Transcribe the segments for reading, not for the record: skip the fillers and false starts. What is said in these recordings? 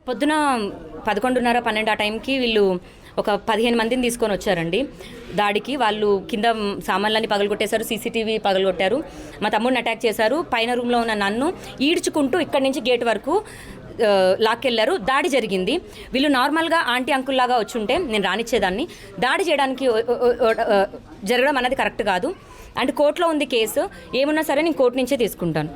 పొద్దున 11:30, 12 ఆ టైంకి వీళ్ళు ఒక 15 మందిని తీసుకొని వచ్చారండి దాడికి. వాళ్ళు కింద సామాన్లన్నీ పగలగొట్టేశారు, సీసీటీవీ పగలగొట్టారు, మా తమ్ముడిని అటాక్ చేశారు. పైన రూమ్లో ఉన్న నన్ను ఈడ్చుకుంటూ ఇక్కడి నుంచి గేట్ వరకు లాక్కెళ్ళారు. దాడి జరిగింది. వీళ్ళు నార్మల్గా ఆంటీ అంకుల్ లాగా వచ్చి ఉంటే నేను రానిచ్చేదాన్ని. దాడి చేయడానికి జరగడం అన్నది కరెక్ట్ కాదు. అంటే కోర్టులో ఉంది కేసు, ఏమున్నా సరే నేను కోర్టు నుంచే తీసుకుంటాను.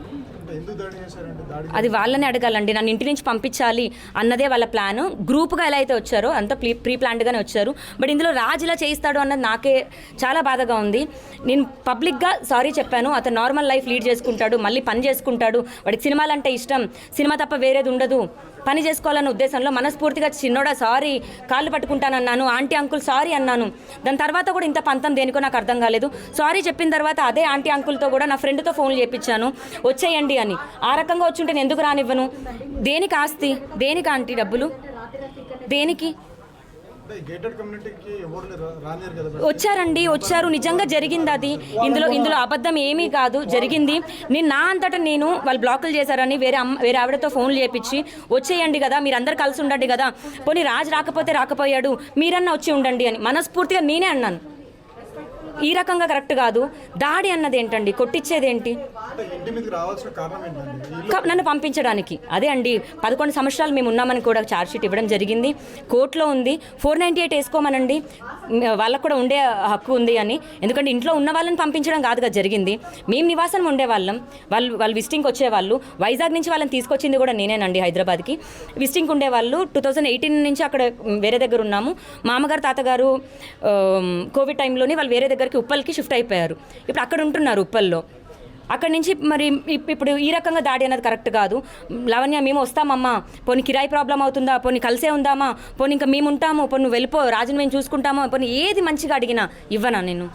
అది వాళ్ళని అడగాలండి. నన్ను ఇంటి నుంచి పంపించాలి అన్నదే వాళ్ళ ప్లాన్. గ్రూప్గా ఎలా అయితే వచ్చారో అంత ప్రీ ప్లాన్డ్గానే వచ్చారు. బట్ ఇందులో రాజు ఇలా చేయిస్తాడు అన్నది నాకే చాలా బాధగా ఉంది. నేను పబ్లిక్గా సారీ చెప్పాను. అతను నార్మల్ లైఫ్ లీడ్ చేసుకుంటాడు, మళ్ళీ పని చేసుకుంటాడు, వాడికి సినిమాలంటే ఇష్టం, సినిమా తప్ప వేరేది ఉండదు, పని చేసుకోవాలన్న ఉద్దేశంలో మనస్ఫూర్తిగా చిన్నోడా సారీ కాళ్ళు పట్టుకుంటానన్నాను, ఆంటీ అంకుల్ సారీ అన్నాను. దాని తర్వాత కూడా ఇంత పంతం దేనికో నాకు అర్థం కాలేదు. సారీ చెప్పిన తర్వాత అదే ఆంటీ అంకుల్తో కూడా నా ఫ్రెండ్తో ఫోన్లు చేయించాను వచ్చేయండి అని. ఆ రకంగా వచ్చి ఉంటే నేను ఎందుకు రానివ్వను? దేనికి ఆస్తి, దేనికి ఆంటీ డబ్బులు, దేనికి? వచ్చారండి, వచ్చారు, నిజంగా జరిగింది అది. ఇందులో అబద్ధం ఏమీ కాదు, జరిగింది. నేను నా అంతటా నేను వాళ్ళు బ్లాకులు చేశారని వేరే ఆవిడతో ఫోన్లు చేపించి వచ్చేయండి కదా, మీరు అందరు కలిసి ఉండండి కదా, పోనీ రాజు రాకపోతే రాకపోయాడు, మీరన్నా వచ్చి ఉండండి అని మనస్ఫూర్తిగా నేనే అన్నాను. ఈ రకంగా కరెక్ట్ కాదు. దాడి అన్నది ఏంటండి, కొట్టించేదేంటి? నన్ను పంపించడానికి. అదే అండి, 11 సంవత్సరాలు మేము ఉన్నామని కూడా ఛార్జ్షీట్ ఇవ్వడం జరిగింది, కోర్టులో ఉంది. 498 వేసుకోమనండి, వాళ్ళకు కూడా ఉండే హక్కు ఉంది అని. ఎందుకంటే ఇంట్లో ఉన్న వాళ్ళని పంపించడం కాదు కదా జరిగింది. మేము నివాసం ఉండేవాళ్ళం, వాళ్ళు విజిటింగ్కి వచ్చేవాళ్ళు. వైజాగ్ నుంచి వాళ్ళని తీసుకొచ్చింది కూడా నేనేనండి హైదరాబాద్కి. విజిటింగ్కి ఉండేవాళ్ళు. 2018 నుంచి అక్కడ వేరే దగ్గర ఉన్నాము. మామగారు తాతగారు కోవిడ్ టైంలోని వాళ్ళు వేరే దగ్గరికి ఉప్పల్కి షిఫ్ట్ అయిపోయారు. ఇప్పుడు అక్కడ ఉంటున్నారు ఉప్పల్లో. అక్కడి నుంచి మరి ఇప్పుడు ఈ రకంగా దాడి అనేది కరెక్ట్ కాదు. లావణ్య మేము వస్తామమ్మా, పోనీ కిరాయి ప్రాబ్లం అవుతుందా, పోనీ కలిసే ఉందామా, పోనీ ఇంకా మేము ఉంటాము, పోనీ నువ్వు వెళ్ళిపో, రాజుని మేము చూసుకుంటామో, పోనీ ఏది మంచిగా అడిగినా ఇవ్వనా నేను?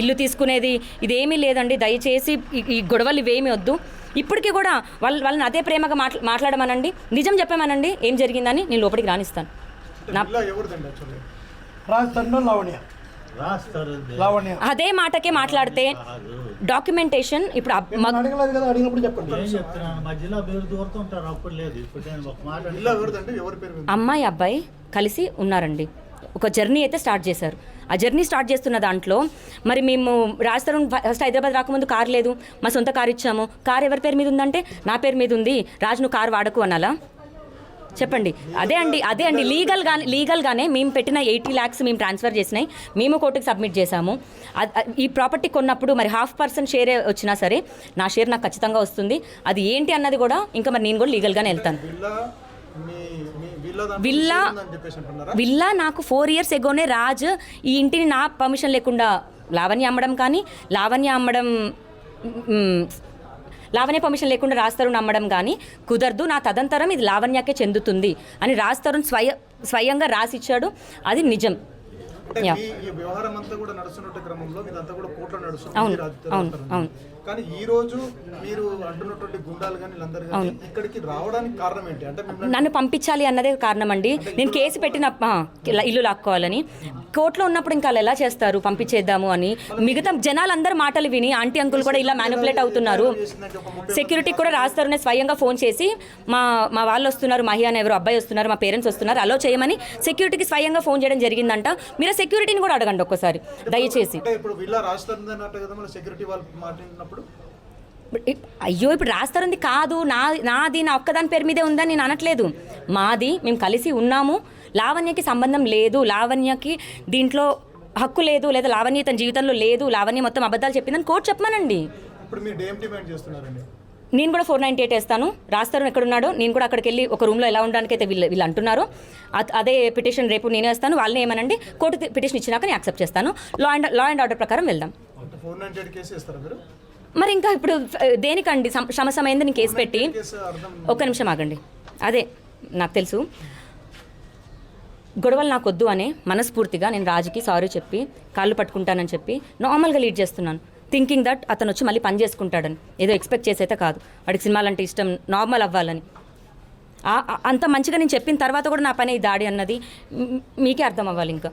ఇల్లు తీసుకునేది ఇదేమీ లేదండి. దయచేసి ఈ గొడవలు ఇవేమీ వద్దు. ఇప్పటికీ కూడా వాళ్ళని అదే ప్రేమగా మాట్లాడమనండి, నిజం చెప్పామనండి ఏం జరిగిందని నేను లోపలికి రానిస్తాను. అదే మాటకే మాట్లాడితే డాక్యుమెంటేషన్ ఇప్పుడు అమ్మాయి అబ్బాయి కలిసి ఉన్నారండి. ఒక జర్నీ అయితే స్టార్ట్ చేశారు. ఆ జర్నీ స్టార్ట్ చేస్తున్న దాంట్లో మరి మేము రాజస్థాన్ ఫస్ట్ హైదరాబాద్ రాకముందు కారు లేదు, మా సొంత కారు ఇచ్చాము. కారు ఎవరి పేరు మీద ఉందంటే నా పేరు మీద ఉంది. రాజు నువ్వు కారు వాడకు అనాలా? చెప్పండి. అదే అండి లీగల్గానే మేము పెట్టిన 80 lakhs మేము ట్రాన్స్ఫర్ చేసినాయి, మేము కోర్టుకి సబ్మిట్ చేశాము. ఈ ప్రాపర్టీ కొన్నప్పుడు మరి 50% షేరే వచ్చినా సరే నా షేర్ నాకు ఖచ్చితంగా వస్తుంది. అది ఏంటి అన్నది కూడా ఇంకా మరి నేను కూడా లీగల్గానే వెళ్తాను. విల్లా నాకు 4 years ఎగోనే రాజ్ ఈ ఇంటిని నా పర్మిషన్ లేకుండా లావణ్య పర్మిషన్ లేకుండా రాజ్-తరుణ్ అమ్మడం కానీ కుదరదు. నా తదంతరం ఇది లావణ్యకే చెందుతుంది అని రాజ్-తరుణ్ స్వయంగా రాసిచ్చాడు. అది నిజం. అవును. కానీ ఈ రోజు మీరు అంటున్నటువంటి గుండాలు కానీ వీళ్ళందరూ కానీ ఇక్కడికి రావడానికి కారణం ఏంటి? అంటే నన్ను పంపించాలి అన్నదే కారణం అండి. నేను కేసు పెట్టిన ఇల్లు లాక్కోవాలని. కోర్టులో ఉన్నప్పుడు ఇంకా ఎలా చేస్తారు, పంపించేద్దాము అని. మిగతా జనాలందరూ మాటలు విని ఆంటీ అంకుల్ కూడా ఇలా మ్యానిపులేట్ అవుతున్నారు. సెక్యూరిటీకి కూడా రాస్తారనే స్వయంగా ఫోన్ చేసి మా వాళ్ళు వస్తున్నారు, మహి అని ఎవరు అబ్బాయి వస్తున్నారు, మా పేరెంట్స్ వస్తున్నారు, అలో చేయమని సెక్యూరిటీకి స్వయంగా ఫోన్ చేయడం జరిగిందంట. మీరు సెక్యూరిటీని కూడా అడగండి ఒక్కసారి దయచేసి. అయ్యో ఇప్పుడు రాస్తారుంది కాదు, నాది నా ఒక్కదాని పేరు మీదే ఉందని నేను అనట్లేదు. మాది, మేము కలిసి ఉన్నాము. లావణ్యకి సంబంధం లేదు, లావణ్యకి దీంట్లో హక్కు లేదు, లేదా లావణ్య తన జీవితంలో లేదు, లావణ్య మొత్తం అబద్ధాలు చెప్పిందని కోర్టు చెప్పమనండి. నేను కూడా 498 వేస్తాను. రాస్తారు ఎక్కడున్నాడో నేను కూడా అక్కడికి వెళ్ళి ఒక రూమ్లో ఎలా ఉండడానికి అయితే వీళ్ళు అంటున్నారు. అదే పిటిషన్ రేపు నేనే వేస్తాను. వాళ్ళని ఏమనండి, కోర్టు పిటిషన్ ఇచ్చినాక నేను యాక్సెప్ట్ చేస్తాను. లా అండ్ ఆర్డర్ ప్రకారం వెళ్దాం. మరి ఇంకా ఇప్పుడు దేనికండి సమస్యమైంది నేను కేసు పెట్టి? ఒక్క నిమిషం ఆగండి. అదే నాకు తెలుసు గొడవలు నాకు వద్దు అనే మనస్ఫూర్తిగా నేను రాజుకి సారీ చెప్పి కాళ్ళు పట్టుకుంటానని చెప్పి నార్మల్గా లీడ్ చేస్తున్నాను, థింకింగ్ దట్ అతను వచ్చి మళ్ళీ పని చేసుకుంటాడని. ఏదో ఎక్స్పెక్ట్ చేసైతే కాదు, వాడికి సినిమాలంటే ఇష్టం, నార్మల్ అవ్వాలని. అంత మంచిగా నేను చెప్పిన తర్వాత కూడా నా పని ఈ దాడి అన్నది మీకే అర్థం అవ్వాలి. ఇంకా